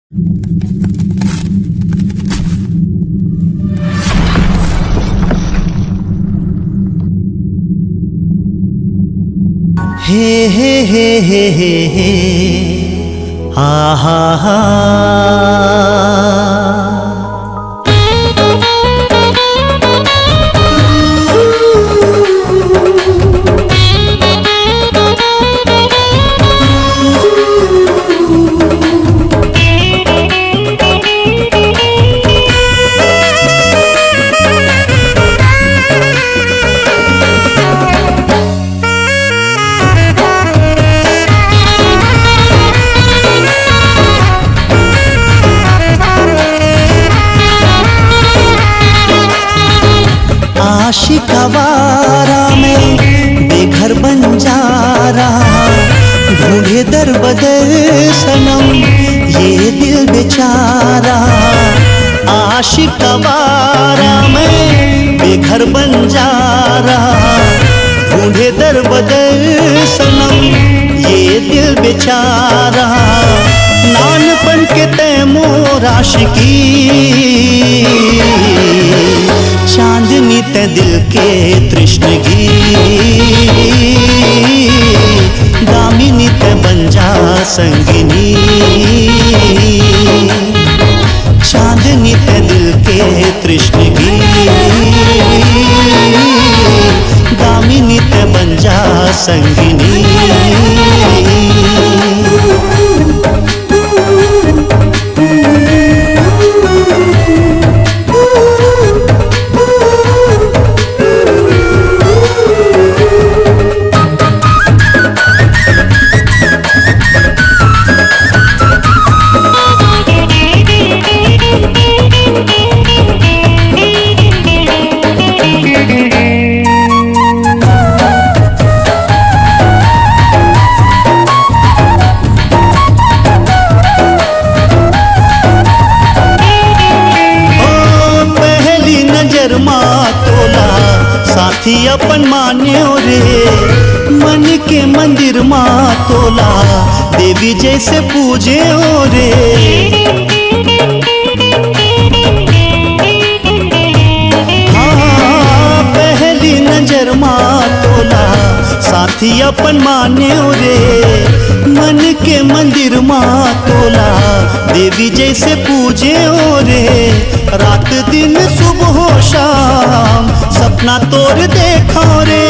हे हे हे हे हे हे हा हा हा। आशिकावारा में बेघर बन जा रहा, ढूंढे दर बदर सनम ये दिल बेचारा। आशिकावारा में बेघर बन जा रहा, ढूंढे दर बदर सनम ये दिल बेचारा। नानपन के तैमूर आशिकी, चांदनी ते दिल के तृष्णगी। दामिनी ते बन जा संगिनी, चांदनी ते दिल के तृष्णगी। दामिनी ते बन जा संगिनी। साथी अपन मान्यो रे, मन के मंदिर माँ तोला देवी जैसे पूजे ओ रे। हाँ पहली नजर माँ तोला साथी अपन मान्यो रे, मन के मंदिर माँ तोला देवी जैसे पूजे ओ रे। रात दिन सुबह शाम सपना तोर देखो रे,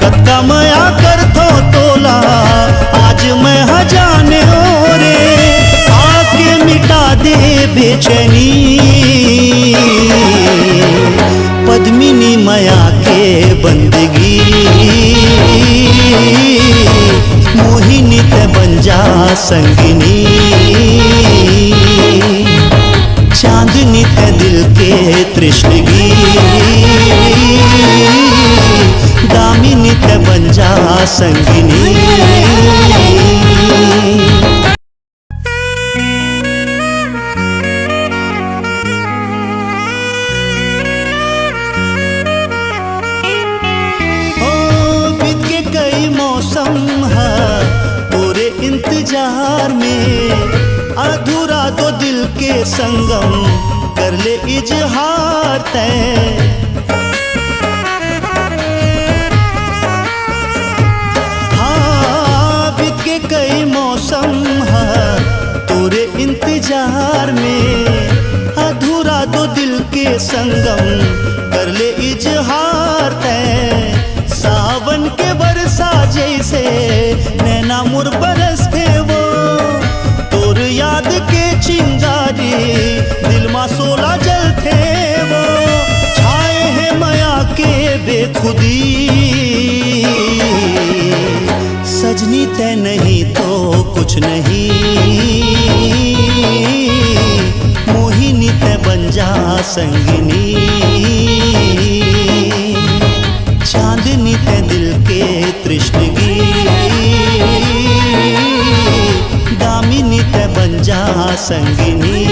कत्ता मया कर थो तोला आज मैं हजाने हो रे। आके मिटा दे बेचैनी, पद्मिनी मया के बंदगी। मोहिनी ते बन जा संगिनी, चांदनी ते दिल के तृष्णगी। दामिनी ते बन जा संगिनी। ओ बीत के कई मौसम है पूरे इंतजार में, अधूरा दो दिल के संगम कर ले इजहार तय। हाँ बीत के कई मौसम है तोरे इंतजार में, अधूरा दो दिल के संगम कर ले इजहार तय। सावन के बरसा जैसे नैना मुर बरसते वो, तोर याद के चिंगारी दिल मा सोला जलते वो। छाए हैं माया के बेखुदी, सजनी ते नहीं तो कुछ नहीं। मोहिनी ते बन जा संगिनी, चांदनी ते दिल के तृष्णगी। दामिनी ते बन जा संगिनी।